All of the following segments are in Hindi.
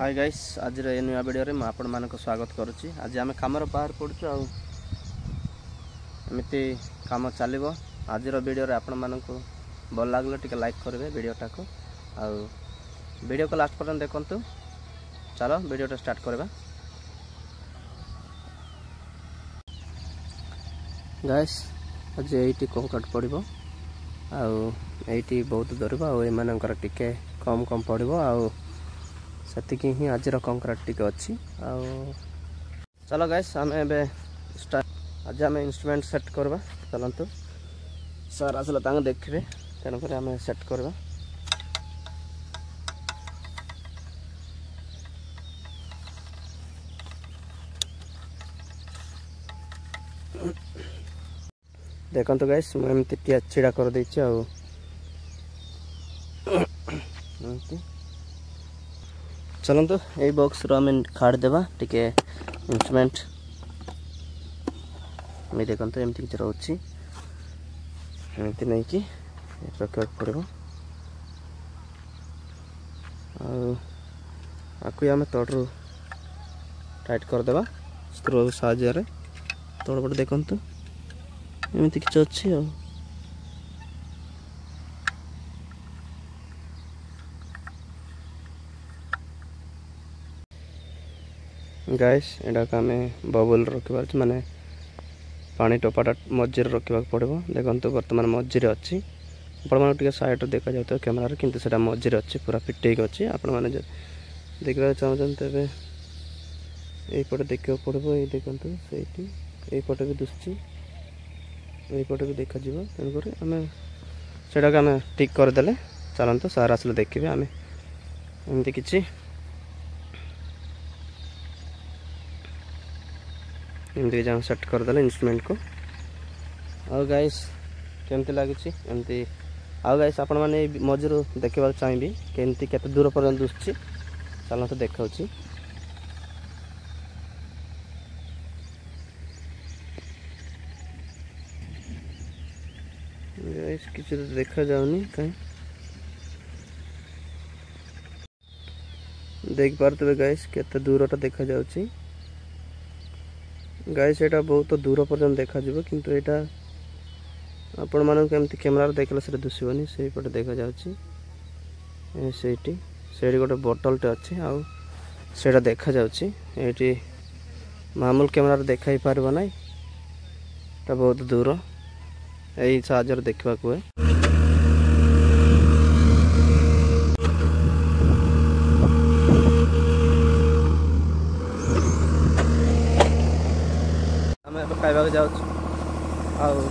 हाय गाइस आज नुआ वीडियो रे आपण मानक स्वागत करुच्ची। आज आम कम बाहर पड़ुचु आमती कम चलो आज वीडियो रे आपण मानक भल लगले टिके लाइक करेंगे वीडियोटा को आउ वीडियो को लास्ट पर्यंत देखु। चलो वीडियोटा स्टार्ट करवा। गाइस आज ये कंकट पड़ो आईटी बहुत धरब आर टिके कम कम पड़ो सेतिकी ही आज कंक्रीट टिके अच्छी आउ चलो गाइस आम ए स्टार्ट आज आम इंस्ट्रूमेंट सेट करवा। चलतु सर आसले देखिए तेणुक आम सेट करवा। देखो गाइस मुझे छिड़ा कर दे चलतु यही बॉक्स रो आम खाड़ देवा टिके इंस्ट्रूमेंट मैं देखो एमती किसी रोचे एमती नहीं कि रखा पड़ो आपको आम तड़ू टाइट करदेवा स्क्रू साहाय्य तड़पटे देखु एमती किसी अच्छी गाइस एटा आम बबल रखा माने पानी टोपाटा मझे रखा पड़ो। देखो बर्तमान मझे अच्छी आपटे साइड देखा जाता कैमेरा किंतु सेटा मझे अच्छी पूरा फिट अच्छी आपण मैंने देखा चाहते तेज यहीपटे देखा पड़ो। ये देखो सहीपटे भी दुसुची यहीपटे भी देखा तेणुक आम से ठीक करदे। चलते सार आसले देखिए आम एमती किसी एमती जहाँ सेट करदे इंस्ट्रूमेंट को। आउ गाइस केमती लगुच एमती आउ गाइस आपण मैंने मझिरू देखा चाहिए केमती केते दूर पर्यंत दुसुची चलते देखा गाइस किसी तो देखा जाऊनी कहीं देख पारे गाइस केते दूरटा देखा जाउची। गाइस एटा बहुत दूर पर्यंत देखा जीवो किंतु एटा आपण मानन केमती कैमरा देखले से दुसिबनी से पटे देखा जाउची। सेठी सेठी गोटे बोतलटे अच्छी आउ सेटा देखा जाउची एठी मामूल कैमरा देखा ही पारबो नै एटा बहुत दूर एही साजर देखबा को है। खाइबा जाऊँ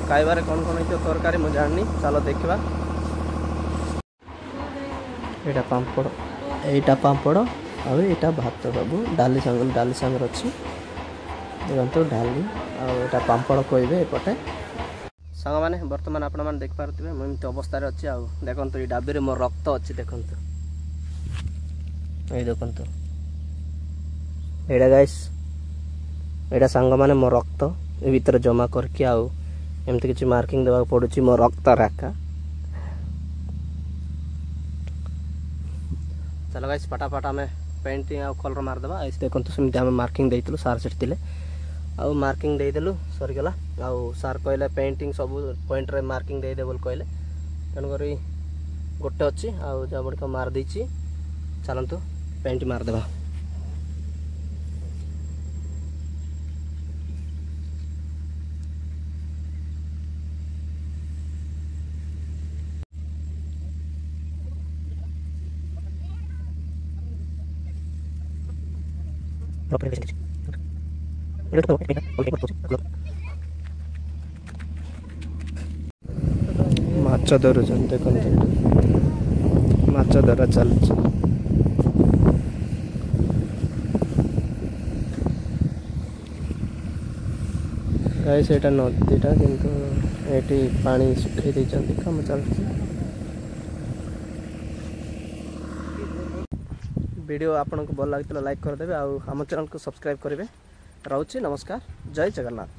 खाइबार कौन कौन हो तरकारी मुझे जाननी चलो देखा। यहाँ पापड़ यहाँ पापड़ आईटा भात सब डाली सांगर अच्छी देखो डाली आटा पापड़ कहे एपटे सांग मैंने बर्तमान आपण मैंने देख पारे मुझे अवस्था अच्छी आ देखो ये डाबी मो रक्त अच्छी देखो ये देखो यहाँ गाइस यहाँ सांग मैंने मो रक्त ए भीतर जमा करके आउ एमती किसी मार्किंग देवा पड़ुची मो रक्त रेखा। चलो गाइस फटाफट आम पेंटिंग आउ कलर मारदेवा देखो सेमती आम मार्किंग देइतलु सार सेठी थिले आउ मार्किंग देदेलु सरीगला आउ सार कहले पेंटिंग सब पॉइंट रे मार्किंग देदे बोल कहले तेणुक गोटे अच्छी आउ जा बड़क मार देछि। चलतु पेंट मारदेवा। माछ धर देखो माछ धरा चल गाइस एटा नदीटा किंतु एटी पानी सुखाई देइचंती काम चलछि। वीडियो आपन को भल लगी लाइक करदे आउ हम चैनल को सब्सक्राइब करेंगे। रोचे नमस्कार जय जगन्नाथ।